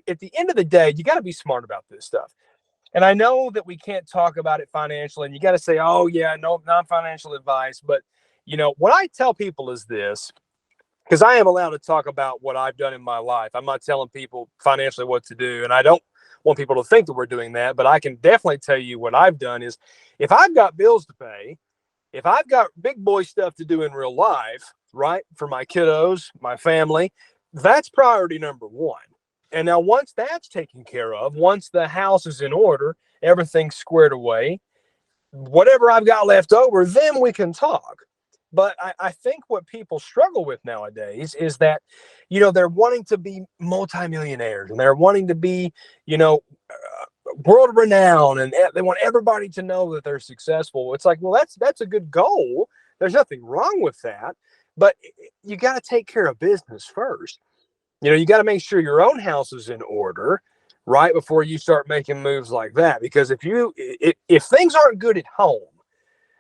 at the end of the day, you got to be smart about this stuff. And I know that we can't talk about it financially, and you got to say, oh yeah, no, non-financial advice. But what I tell people is this, because I am allowed to talk about what I've done in my life. I'm not telling people financially what to do, and I don't want people to think that we're doing that, but I can definitely tell you what I've done is, if I've got bills to pay, if I've got big boy stuff to do in real life, right, for my kiddos, my family, that's priority number one. And now once that's taken care of, once the house is in order, everything's squared away, whatever I've got left over, then we can talk. But I think what people struggle with nowadays is that, they're wanting to be multimillionaires, and they're wanting to be, world renowned, and they want everybody to know that they're successful. It's like, well, that's a good goal. There's nothing wrong with that, but you got to take care of business first. You got to make sure your own house is in order, right, before you start making moves like that. Because if things aren't good at home,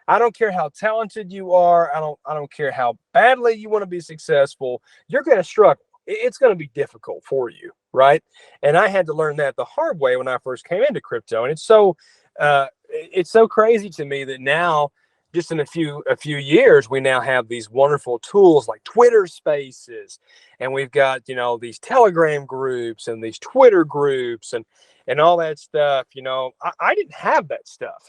I don't care how talented you are, I don't care how badly you want to be successful, you're going to struggle. It's going to be difficult for you, right? And I had to learn that the hard way when I first came into crypto. And it's so crazy to me that now just in a few years, we now have these wonderful tools like Twitter Spaces, and we've got, you know, these Telegram groups and these Twitter groups and all that stuff. You know, I didn't have that stuff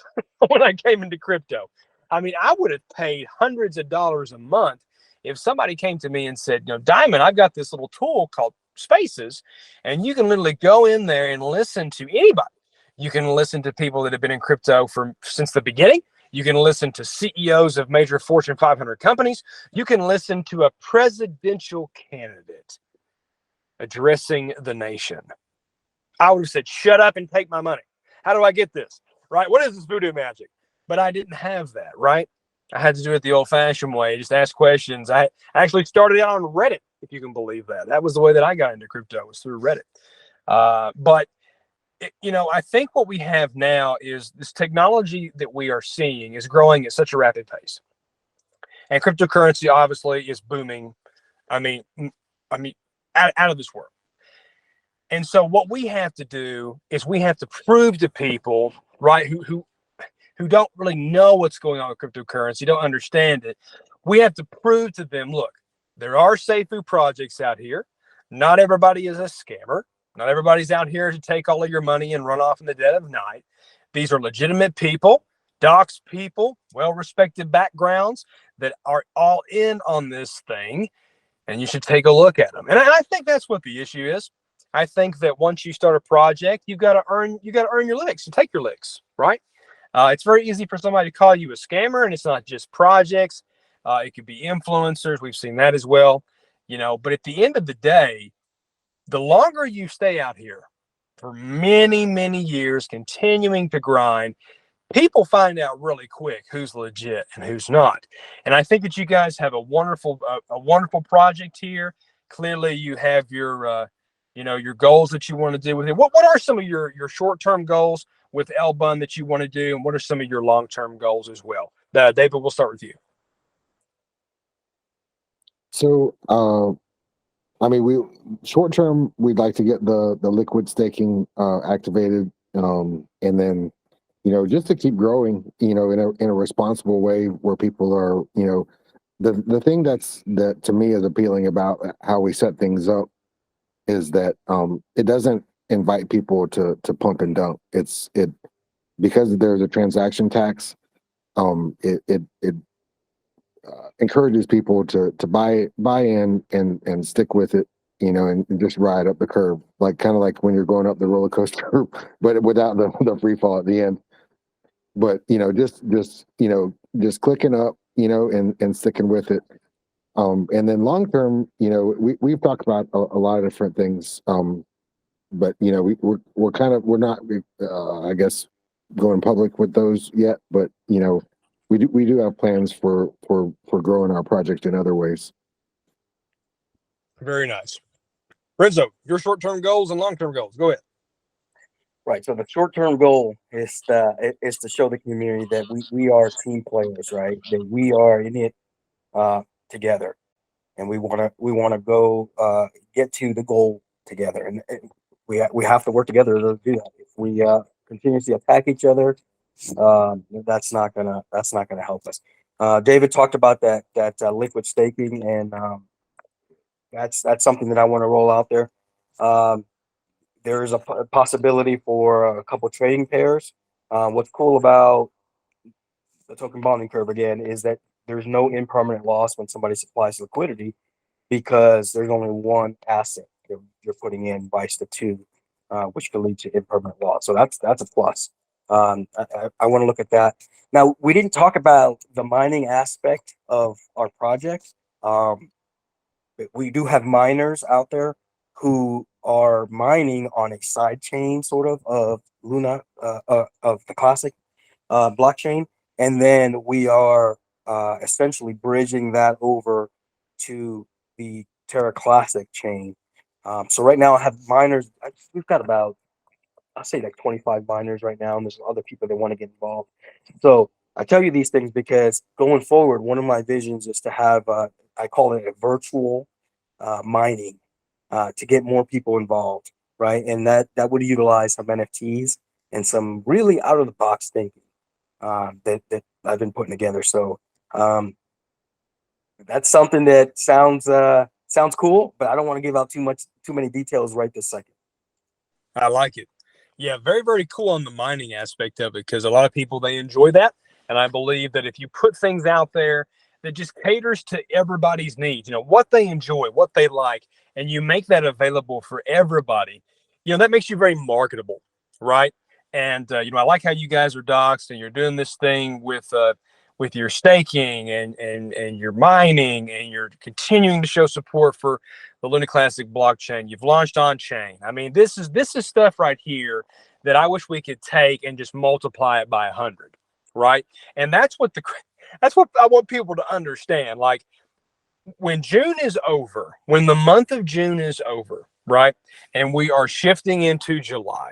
when I came into crypto. I mean, I would have paid hundreds of dollars a month if somebody came to me and said, you know, Diamond, I've got this little tool called Spaces, and you can literally go in there and listen to anybody. You can listen to people that have been in crypto since the beginning. You can listen to CEOs of major Fortune 500 companies. You can listen to a presidential candidate addressing the nation. I would have said, shut up and take my money. How do I get this? Right? What is this voodoo magic? But I didn't have that, right? I had to do it the old-fashioned way, just ask questions. I actually started out on Reddit, if you can believe that. That was the way that I got into crypto, was through Reddit. But you know, I think what we have now is this technology that we are seeing is growing at such a rapid pace, and cryptocurrency obviously is booming. I mean, out of this world. And so, what we have to do is we have to prove to people, right, who don't really know what's going on with cryptocurrency, don't understand it. We have to prove to them, look, there are safe projects out here. Not everybody is a scammer. Not everybody's out here to take all of your money and run off in the dead of night. These are legitimate people, docs people, well-respected backgrounds that are all in on this thing, and you should take a look at them. And I think that's what the issue is. I think that once you start a project, you got to earn your licks and take your licks, right? It's very easy for somebody to call you a scammer, and it's not just projects. It could be influencers. We've seen that as well, you know. But at the end of the day, the longer you stay out here for many, many years, continuing to grind, people find out really quick who's legit and who's not. And I think that you guys have a wonderful project here. Clearly, you have your, you know, your goals that you want to do with it. What are some of your short-term goals with LBUN that you want to do, and what are some of your long-term goals as well? David, we'll start with you. So, I mean, short term, we'd like to get the liquid staking activated, and then, you know, just to keep growing, you know, in a responsible way where people are, you know, the thing that to me is appealing about how we set things up is that it doesn't invite people to pump and dump. It because there's a transaction tax. It encourages people to buy in and stick with it, you know, and just ride up the curve, like kind of like when you're going up the roller coaster, but without the free fall at the end. But you know, just clicking up, you know, and sticking with it. And then long term, you know, we've talked about a lot of different things. But you know, we're not I guess going public with those yet, but you know, we do have plans for growing our project in other ways. Very nice. Renzo, your short-term goals and long-term goals. Go ahead. Right. So the short-term goal is to show the community that we are team players, right? That we are in it together, and we want to go get to the goal together, and we have to work together to do that. If we continuously attack each other, that's not gonna help us. David talked about that liquid staking, and that's something that I want to roll out there. There is a possibility for a couple trading pairs. What's cool about the token bonding curve again is that there's no impermanent loss when somebody supplies liquidity, because there's only one asset you're putting in vice the two, which can lead to impermanent loss. So that's a plus. I want to look at that. Now, we didn't talk about the mining aspect of our project. We do have miners out there who are mining on a side chain sort of Luna, of the classic blockchain. And then we are essentially bridging that over to the Terra Classic chain. So right now I have miners. We've got about, I'll say like 25 miners right now, and there's other people that want to get involved. So I tell you these things because going forward, one of my visions is to have, I call it a virtual mining to get more people involved, right? And that would utilize some NFTs and some really out of the box thinking that I've been putting together. So that's something that sounds cool, but I don't want to give out too many details right this second. I like it. Yeah, very, very cool on the mining aspect of it, because a lot of people, they enjoy that. And I believe that if you put things out there that just caters to everybody's needs, what they enjoy, what they like, and you make that available for everybody, that makes you very marketable, right? And, I like how you guys are doxed and you're doing this thing with your staking and your mining, and you're continuing to show support for the LunaClassic blockchain. You've launched on chain. I mean, this is stuff right here that I wish we could take and just multiply it by 100, right? And that's what I want people to understand. Like, when June is over, when the month of June is over, right, and we are shifting into July,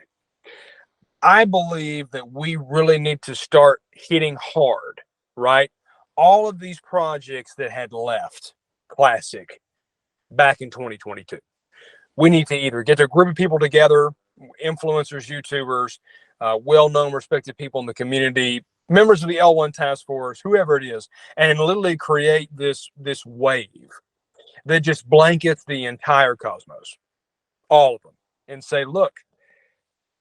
I believe that we really need to start hitting hard, right? All of these projects that had left Classic back in 2022. We need to either get a group of people together, influencers, YouTubers, well-known, respected people in the community, members of the L1 task force, whoever it is, and literally create this wave that just blankets the entire cosmos, all of them, and say, look,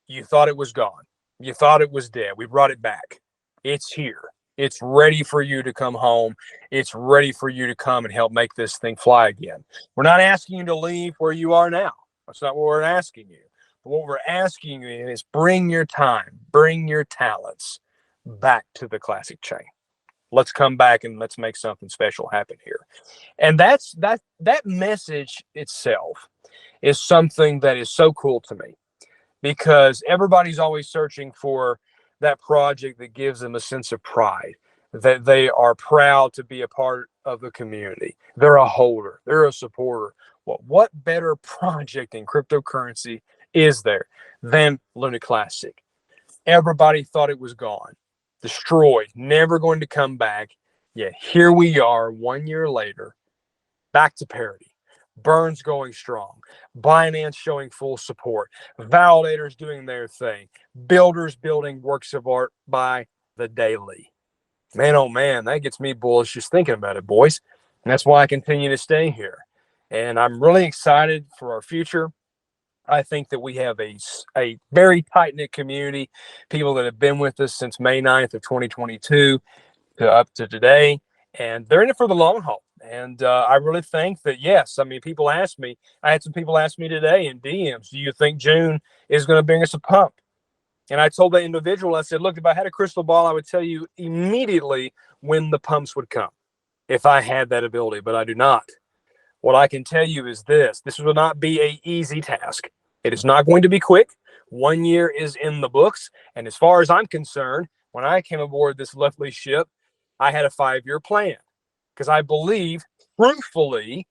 you thought it was gone. You thought it was dead. We brought it back. It's here. It's ready for you to come home. It's ready for you to come and help make this thing fly again. We're not asking you to leave where you are now. That's not what we're asking you. But what we're asking you is bring your time, bring your talents back to the Classic chain. Let's come back and let's make something special happen here. And that message itself is something that is so cool to me, because everybody's always searching for that project that gives them a sense of pride, that they are proud to be a part of the community. They're a holder, they're a supporter. Well, what better project in cryptocurrency is there than LunaClassic? Everybody thought it was gone, destroyed, never going to come back. Yet here we are 1 year later, back to parity. Burns going strong, Binance showing full support, validators doing their thing, builders building works of art by the daily. Man, oh man, that gets me bullish just thinking about it, boys. And that's why I continue to stay here. And I'm really excited for our future. I think that we have a very tight-knit community, people that have been with us since May 9th of 2022 to up to today, and they're in it for the long haul. And I really think that, yes, I mean, people ask me, I had some people ask me today in DMs, do you think June is going to bring us a pump? And I told that individual, I said, look, if I had a crystal ball, I would tell you immediately when the pumps would come, if I had that ability, but I do not. What I can tell you is this will not be an easy task. It is not going to be quick. 1 year is in the books. And as far as I'm concerned, when I came aboard this lovely ship, I had a 5-year plan, because I believe, truthfully,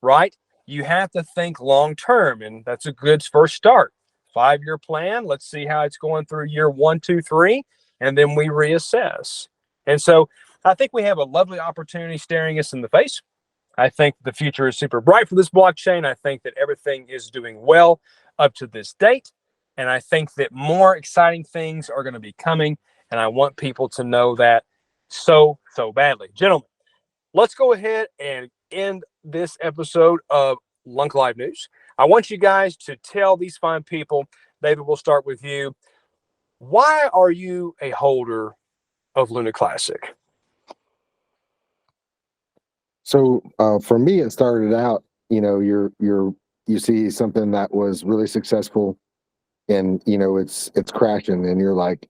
right, you have to think long term, and that's a good first start. 5-year plan. Let's see how it's going through year 1, 2, 3, and then we reassess. And so I think we have a lovely opportunity staring us in the face. I think the future is super bright for this blockchain. I think that everything is doing well up to this date. And I think that more exciting things are going to be coming. And I want people to know that so badly. Gentlemen, let's go ahead and end this episode of Lunk Live News. I want you guys to tell these fine people, David, we'll start with you. Why are you a holder of LunaClassic? So for me, it started out, you see something that was really successful, and it's crashing, and you're like,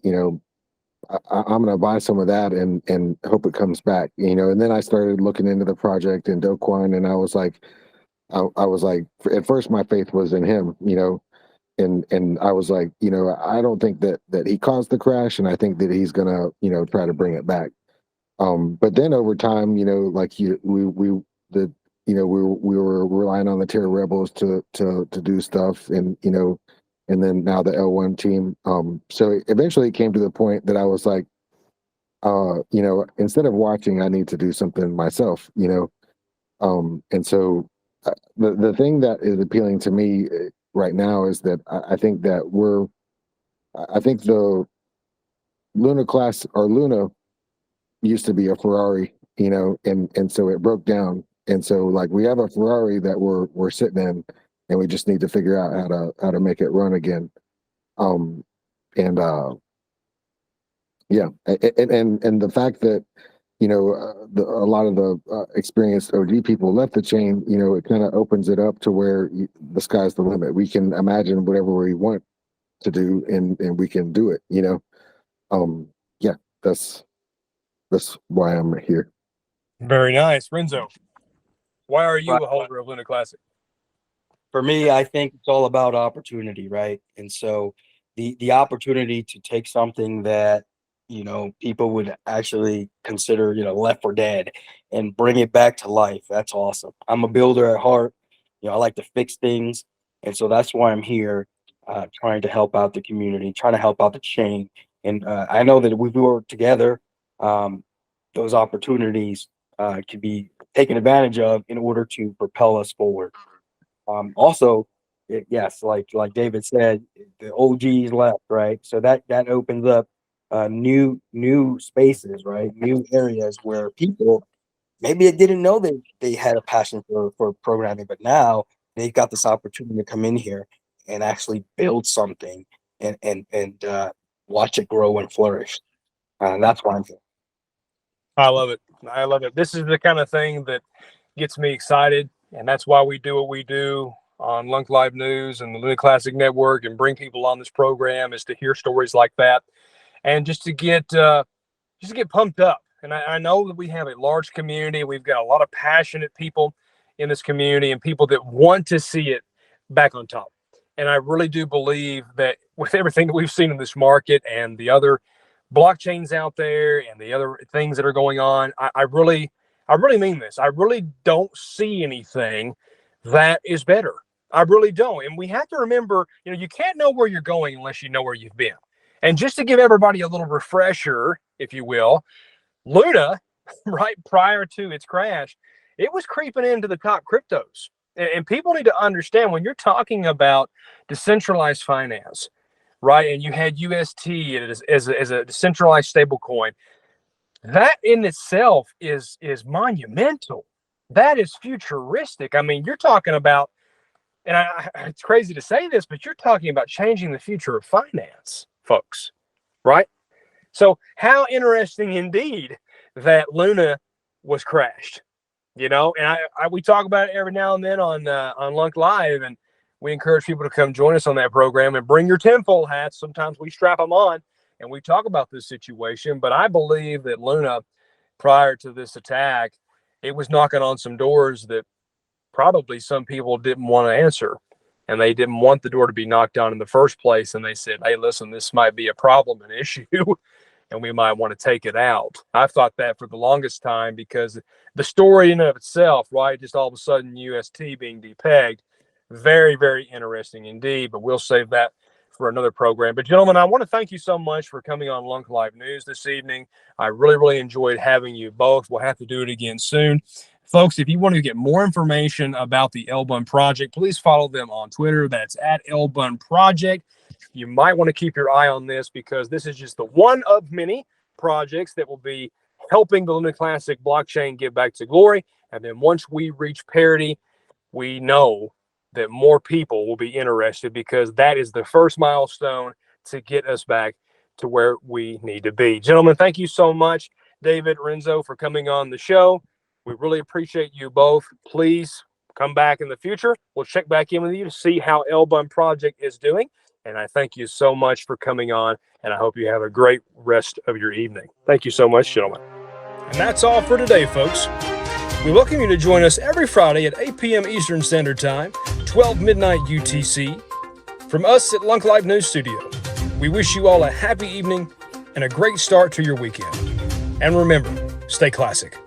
I'm gonna buy some of that and hope it comes back, And then I started looking into the project and Do Kwon, and I was like, at first my faith was in him, and I was like, I don't think that he caused the crash, and I think that he's gonna, try to bring it back. But then over time, like we were relying on the Terra Rebels to do stuff, and and then now the L1 team. So eventually it came to the point that I was like, instead of watching, I need to do something myself, And so the thing that is appealing to me right now is that I think that I think the Luna class, or Luna used to be a Ferrari, and so it broke down. And so like we have a Ferrari that we're sitting in, and we just need to figure out how to make it run again. And yeah, and the fact that a lot of the experienced OG people left the chain, it kind of opens it up to where the sky's the limit. We can imagine whatever we want to do, and we can do it. Yeah, that's why I'm here. Very nice. Renzo, why are you a holder of LunaClassic? For me, I think it's all about opportunity, right? And so the opportunity to take something that people would actually consider left for dead and bring it back to life, that's awesome. I'm a builder at heart. I like to fix things, and so that's why I'm here, trying to help out the community, trying to help out the chain. And I know that if we work together, those opportunities can be taken advantage of in order to propel us forward. Also, yes, like David said, the OGs left, right? So that opens up new spaces, right? New areas where people maybe didn't know they had a passion for programming, but now they've got this opportunity to come in here and actually build something and watch it grow and flourish. That's why I'm here. I love it. I love it. This is the kind of thing that gets me excited, and that's why we do what we do on LuncLiveNews and the LunaClassic Network, and bring people on this program, is to hear stories like that, and just to get pumped up. And I know that we have a large community. We've got a lot of passionate people in this community, and people that want to see it back on top. And I really do believe that with everything that we've seen in this market and the other blockchains out there and the other things that are going on, I really mean this. I really don't see anything that is better. I really don't. And we have to remember, you can't know where you're going unless you know where you've been. And just to give everybody a little refresher, if you will, Luna, right prior to its crash, it was creeping into the top cryptos. And people need to understand, when you're talking about decentralized finance, right, and you had UST as a decentralized stable coin, that in itself is monumental. That is futuristic. I mean, you're talking about, and it's crazy to say this, but you're talking about changing the future of finance, folks, right? So how interesting indeed that Luna was crashed, and we talk about it every now and then on Lunk Live, and we encourage people to come join us on that program and bring your tinfoil hats. Sometimes we strap them on and we talk about this situation, but I believe that Luna, prior to this attack, it was knocking on some doors that probably some people didn't want to answer, and they didn't want the door to be knocked down in the first place. And they said, hey, listen, this might be a problem, an issue, and we might want to take it out. I've thought that for the longest time, because the story in and of itself, right, just all of a sudden UST being depegged, very, very interesting indeed, but we'll save that for another program. But gentlemen, I want to thank you so much for coming on Lunk Live News this evening. I really, really enjoyed having you both. We'll have to do it again soon. Folks, if you want to get more information about the LBUN project, please follow them on Twitter. That's at LBUN Project. You might want to keep your eye on this, because this is just the one of many projects that will be helping the LunaClassic blockchain get back to glory. And then once we reach parity, we know that more people will be interested, because that is the first milestone to get us back to where we need to be. Gentlemen, thank you so much, David, Renzo, for coming on the show. We really appreciate you both. Please come back in the future. We'll check back in with you to see how LBUN Project is doing. And I thank you so much for coming on, and I hope you have a great rest of your evening. Thank you so much, gentlemen. And that's all for today, folks. We welcome you to join us every Friday at 8 p.m. Eastern Standard Time, 12 midnight UTC. From us at Lunk Live News Studio, we wish you all a happy evening and a great start to your weekend. And remember, stay classic.